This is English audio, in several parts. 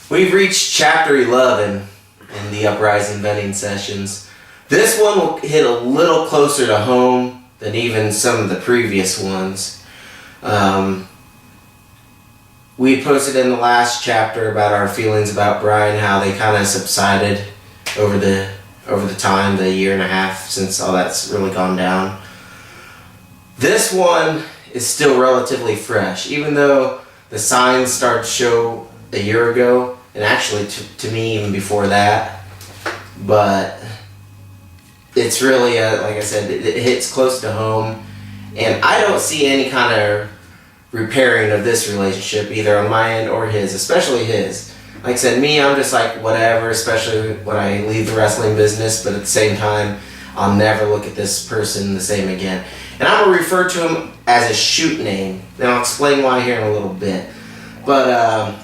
We've reached chapter 11 in the Uprising vending sessions. This one will hit a little closer to home than even some of the previous ones. We posted in the last chapter about our feelings about Brian, how they kind of subsided over the time, the year and a half since all that's really gone down. This one is still relatively fresh, even though the signs started to show a year ago, and actually to me even before that. But it's really, like I said, it hits close to home, and I don't see any kind of repairing of this relationship either on my end or his, especially his. Like I said, me, I'm just like whatever, especially when I leave the wrestling business, but at the same time, I'll never look at this person the same again. And I'm going to refer to him as a shoot name, and I'll explain why here in a little bit. But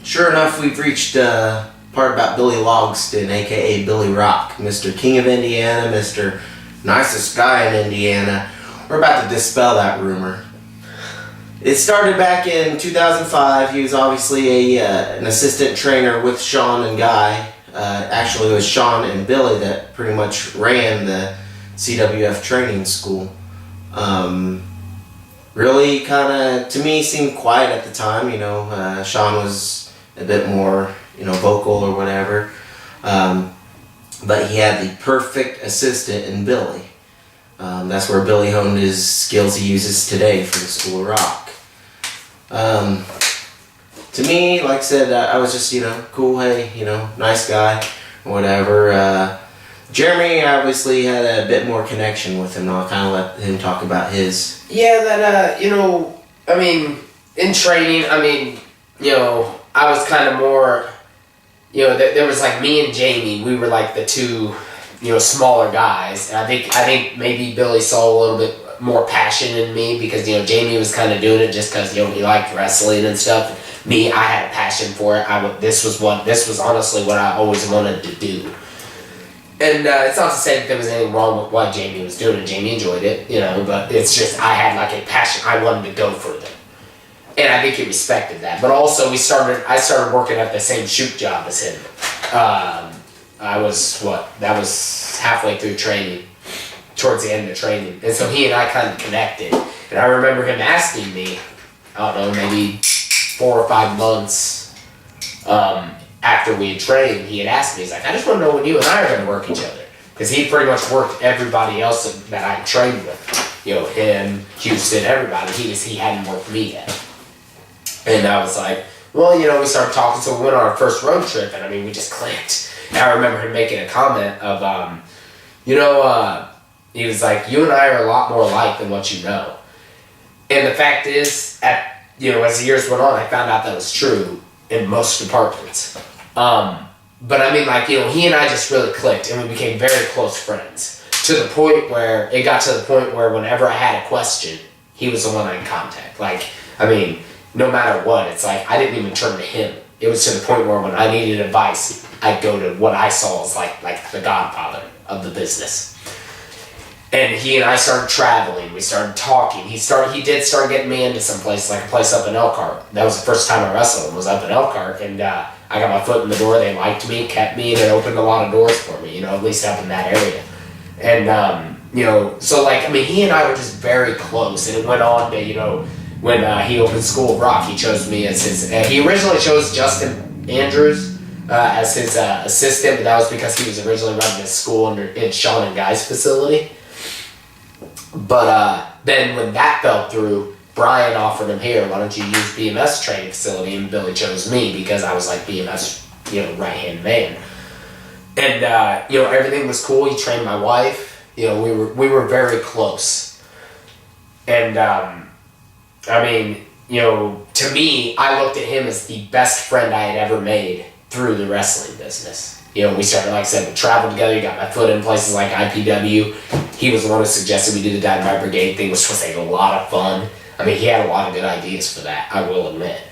sure enough, we've reached the part about Billy Logston, aka Billy Rock, Mr. King of Indiana, Mr. Nicest Guy in Indiana. We're about to dispel that rumor. It started back in 2005. He was obviously an assistant trainer with Sean and Guy. Actually, it was Sean and Billy that pretty much ran the CWF training school. Really kind of, to me, seemed quiet at the time. Sean was a bit more, vocal or whatever. But he had the perfect assistant in Billy. That's where Billy honed his skills he uses today for the School of Rock. To me, like I said, I was just, cool, hey, nice guy, or whatever. Jeremy obviously had a bit more connection with him. I'll kind of let him talk about his. Yeah, in training, I was kind of more, there was like me and Jamie, we were like the two, smaller guys. And I think maybe Billy saw a little bit more passion in me because, Jamie was kind of doing it just because, he liked wrestling and stuff. Me, I had a passion for it. This was honestly what I always wanted to do. And it's not to say that there was anything wrong with what Jamie was doing, and Jamie enjoyed it, but it's just I had like a passion. I wanted to go further. And I think he respected that. But also I started working at the same shoot job as him. That was halfway through training, towards the end of training. And so he and I kind of connected. And I remember him asking me, I don't know, maybe 4 or 5 months after we had trained, he had asked me, he's like, I just want to know when you and I are going to work each other. Because he pretty much worked everybody else that I trained with. Him, Houston, everybody. He hadn't worked me yet. And I was like, well, we started talking, so we went on our first road trip, and we just clicked. And I remember him making a comment of, he was like, you and I are a lot more alike than what you know. And the fact is, as the years went on, I found out that was true in most departments. But he and I just really clicked, and we became very close friends. To the point where, whenever I had a question, he was the one I'd contact. No matter what, it's like, I didn't even turn to him. It was to the point where when I needed advice, I'd go to what I saw as like the godfather of the business. And he and I started traveling. We started talking. He did start getting me into some place, like a place up in Elkhart. That was the first time I wrestled, was up in Elkhart. And I got my foot in the door. They liked me, kept me, and it opened a lot of doors for me, at least up in that area. And, he and I were just very close. And it went on to, when he opened School of Rock, he chose me as his, he originally chose Justin Andrews as his assistant, but that was because he was originally running his school in Sean and Guy's facility. But then when that fell through, Brian offered him, here, why don't you use BMS training facility? And Billy chose me because I was like BMS, right-hand man. And, everything was cool. He trained my wife. We were very close. And, to me, I looked at him as the best friend I had ever made through the wrestling business. We started, like I said, we traveled together. He got my foot in places like IPW. He was the one who suggested we do the Dynamite Brigade thing, which was a lot of fun. He had a lot of good ideas for that, I will admit.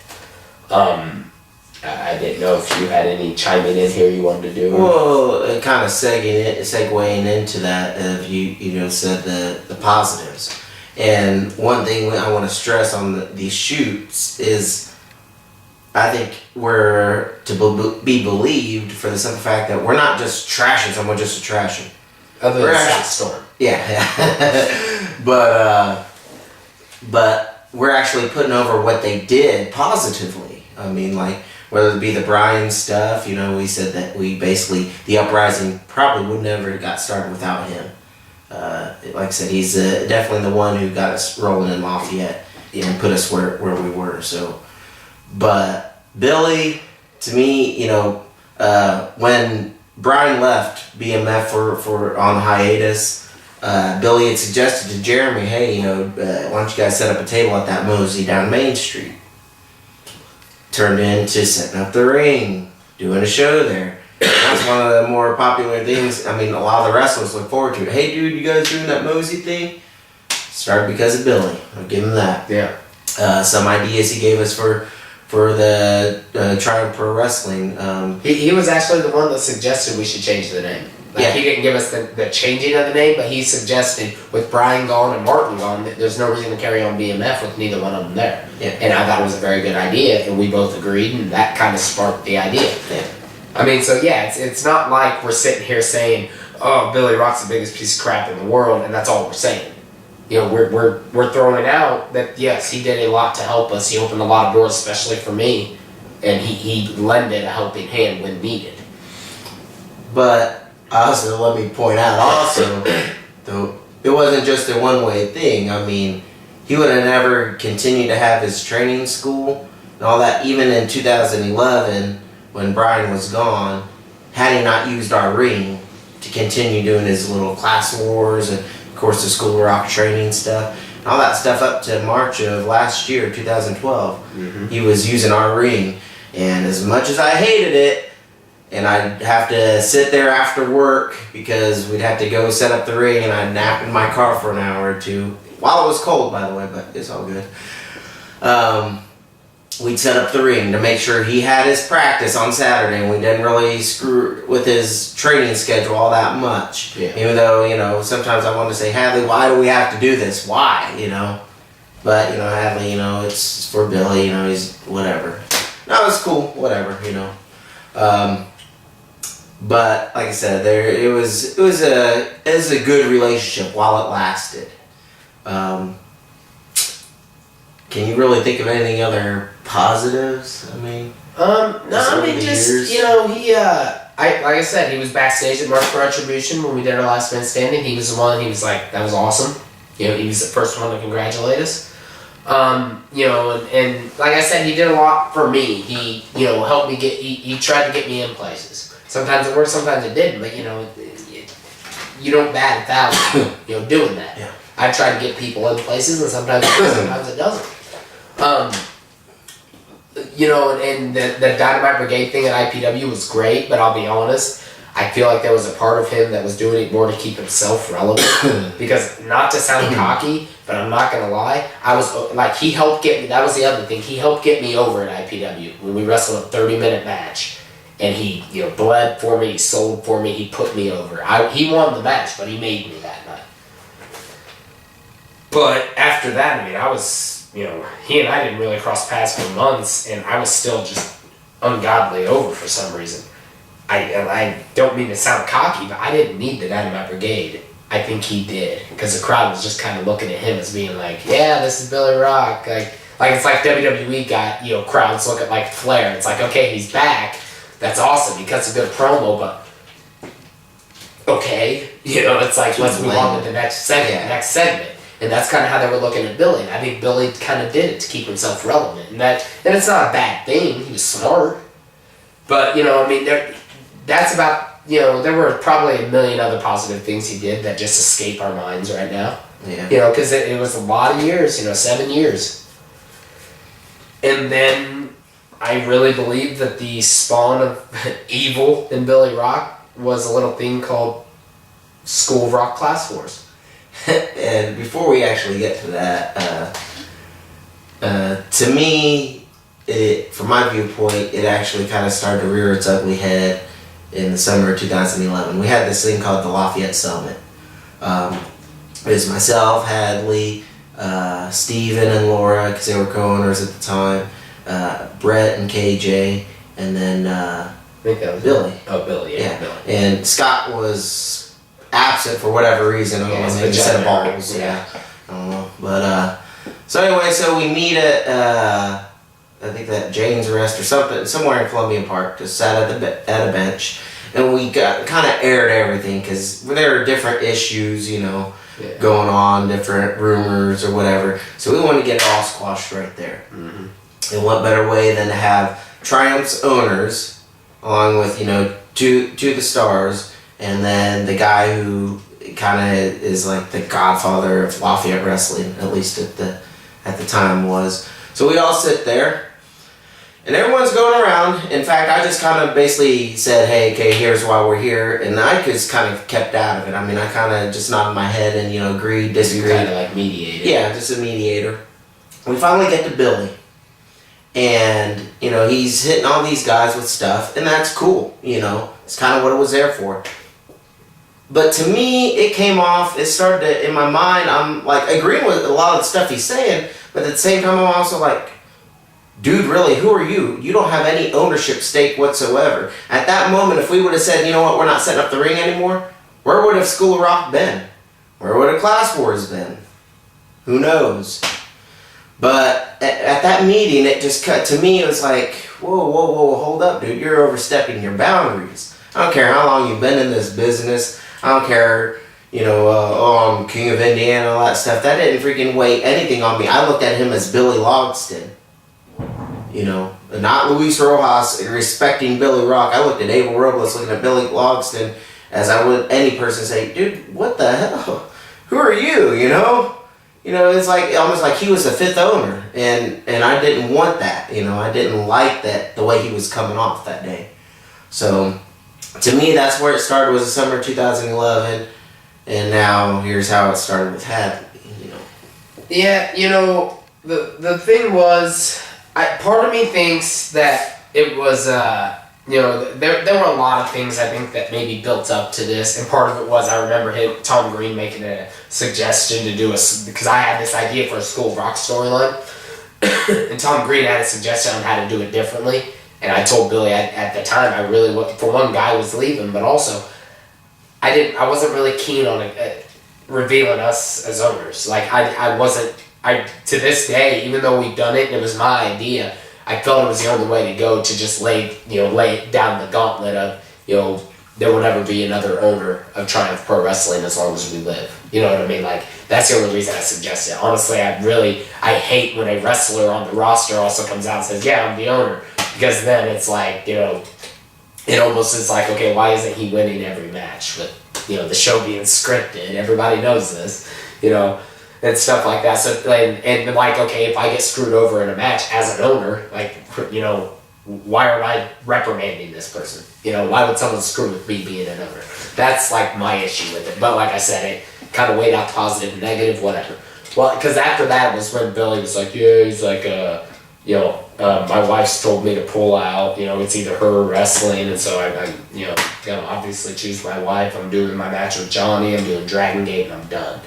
I didn't know if you had any chiming in here you wanted to do. Well, kind of segueing into that, you said the positives. And one thing I want to stress on these shoots is I think we're to be believed for the simple fact that we're not just trashing someone just to trash them. Other than Southstorm. Yeah. But we're actually putting over what they did positively. I mean, like, whether it be the Brian stuff, we said that the Uprising probably would never have got started without him. Like I said, he's definitely the one who got us rolling in Lafayette and put us where we were. So, but Billy, to me, when Brian left BMF for on hiatus, Billy had suggested to Jeremy, hey, why don't you guys set up a table at that Mosey down Main Street? Turned into setting up the ring, doing a show there. That's one of the more popular things. I mean, a lot of the wrestlers look forward to it. Hey, dude, you guys doing that Mosey thing? Started because of Billy. I'll give him that. Yeah. Some ideas he gave us for the Triumph Pro Wrestling. He was actually the one that suggested we should change the name. He didn't give us the changing of the name, but he suggested with Brian gone and Martin gone that there's no reason to carry on BMF with neither one of them there. Yeah. And I thought it was a very good idea, and we both agreed, and that kind of sparked the idea. Yeah. I mean, so yeah, it's not like we're sitting here saying, "Oh, Billy Rock's the biggest piece of crap in the world," and that's all we're saying. We're throwing it out that yes, he did a lot to help us. He opened a lot of doors, especially for me, and he lended a helping hand when needed. But also, let me point out also, though, it wasn't just a one-way thing. I mean, he would have never continued to have his training school and all that, even in 2011 when Brian was gone, had he not used our ring to continue doing his little class wars and, of course, the School of Rock training stuff, and all that stuff up to March of last year, 2012. Mm-hmm. He was using our ring, and as much as I hated it, and I'd have to sit there after work because we'd have to go set up the ring, and I'd nap in my car for an hour or two. While it was cold, by the way, but it's all good. We'd set up the ring to make sure he had his practice on Saturday, and we didn't really screw with his training schedule all that much. Yeah. Even though, sometimes I wanted to say, Hadley, why do we have to do this? Why, But, Hadley, it's for Billy, he's whatever. No, it's cool, whatever, But like I said, it was a good relationship while it lasted. Can you really think of anything other positives? I mean, just like I said, he was backstage at March for Retribution when we did our last man standing. He was the one. He was like, that was awesome. He was the first one to congratulate us. And like I said, he did a lot for me. He helped me he tried to get me in places. Sometimes it worked, sometimes it didn't, but you don't bat 1,000, doing that. Yeah. I try to get people in places, and sometimes it does, sometimes it doesn't. And the Dynamite Brigade thing at IPW was great, but I'll be honest, I feel like there was a part of him that was doing it more to keep himself relevant. Because, not to sound cocky, but I'm not gonna lie, I was like, he helped get me. That was the other thing. He helped get me over at IPW when we wrestled a 30-minute match. And he, bled for me, he sold for me, he put me over. He won the match, but he made me that night. But after that, I was, he and I didn't really cross paths for months, and I was still just ungodly over for some reason. I don't mean to sound cocky, but I didn't need the Dynamite Brigade. I think he did, because the crowd was just kind of looking at him as being like, yeah, this is Billy Rock. Like it's like WWE got, crowds look at like Flair. It's like, okay, he's back. That's awesome. He cuts a good promo, but okay, it's like let's move on to the next segment, and that's kind of how they were looking at Billy. And I think Billy kind of did it to keep himself relevant, and it's not a bad thing. He was smart, but that's about there were probably a million other positive things he did that just escape our minds right now. Yeah. Because it was a lot of years. 7 years, and then. I really believe that the spawn of evil in Billy Rock was a little thing called School of Rock Class Wars. And before we actually get to that, to me, from my viewpoint, it actually kind of started to rear its ugly head in the summer of 2011. We had this thing called the Lafayette Summit. It was myself, Hadley, Steven, and Laura, because they were co-owners at the time. Brett and KJ, and then I think that was Billy. Oh, Billy, yeah. Billy. And Scott was absent for whatever reason. I don't know, maybe set of balls. Yeah. I don't know. But so anyway, so we meet at I think that Jane's Rest or something, somewhere in Columbia Park. Just sat at a bench, and we got kind of aired everything because there are different issues, going on, different rumors or whatever. So we wanted to get it all squashed right there. Mm-hmm. And what better way than to have Triumph's owners, along with two of the stars, and then the guy who kind of is like the godfather of Lafayette wrestling, at least at the time was. So we all sit there, and everyone's going around. In fact, I just kind of basically said, hey, okay, here's why we're here, and I just kind of kept out of it. I mean, I kind of just nodded my head and agreed, disagreed. Kind of like mediated. Yeah, just a mediator. We finally get to Billy. And, he's hitting all these guys with stuff, and that's cool, It's kind of what it was there for. But to me, it came off, it started to, in my mind, I'm like agreeing with a lot of the stuff he's saying, but at the same time, I'm also like, dude, really, who are you? You don't have any ownership stake whatsoever. At that moment, if we would have said, you know what, we're not setting up the ring anymore, where would have School of Rock been? Where would have Class Wars been? Who knows? But at that meeting, it just cut to me. It was like, whoa, hold up, dude. You're overstepping your boundaries. I don't care how long you've been in this business. I don't care, I'm King of Indiana, all that stuff. That didn't freaking weigh anything on me. I looked at him as Billy Logston. Not Luis Rojas, respecting Billy Rock. I looked at Abel Robles looking at Billy Logston as I would any person say, dude, what the hell? Who are you, it's like almost like he was the fifth owner, and I didn't want that. I didn't like that the way he was coming off that day. So to me, that's where it started. Was the summer of 2011, and now here's how it started with Hadley. Yeah, the thing was, part of me thinks that it was there were a lot of things I think that maybe built up to this, and part of it was I remember Tom Green making a suggestion to do because I had this idea for a School of Rock storyline, and Tom Green had a suggestion on how to do it differently, and I told Billy at the time I really, for one, guy was leaving, but also I wasn't really keen on revealing us as owners. Like I wasn't, to this day, even though we've done it and it was my idea, I felt it was the only way to go, to just lay down the gauntlet of, there will never be another owner of Triumph Pro Wrestling as long as we live. You know what I mean? Like, that's the only reason I suggest it. Honestly, I hate when a wrestler on the roster also comes out and says, yeah, I'm the owner. Because then it's like, it almost is like, okay, why isn't he winning every match? But, the show being scripted, everybody knows this, and stuff like that. So, and like, okay, if I get screwed over in a match as an owner, like, why am I reprimanding this person? Why would someone screw with me being an owner? That's like my issue with it. But like I said, it kind of weighed out positive and negative, whatever. Well, because after that was when Billy was like, yeah, he's like, my wife's told me to pull out, it's either her or wrestling, and so I obviously choose my wife. I'm doing my match with Johnny, I'm doing Dragon Gate, and I'm done.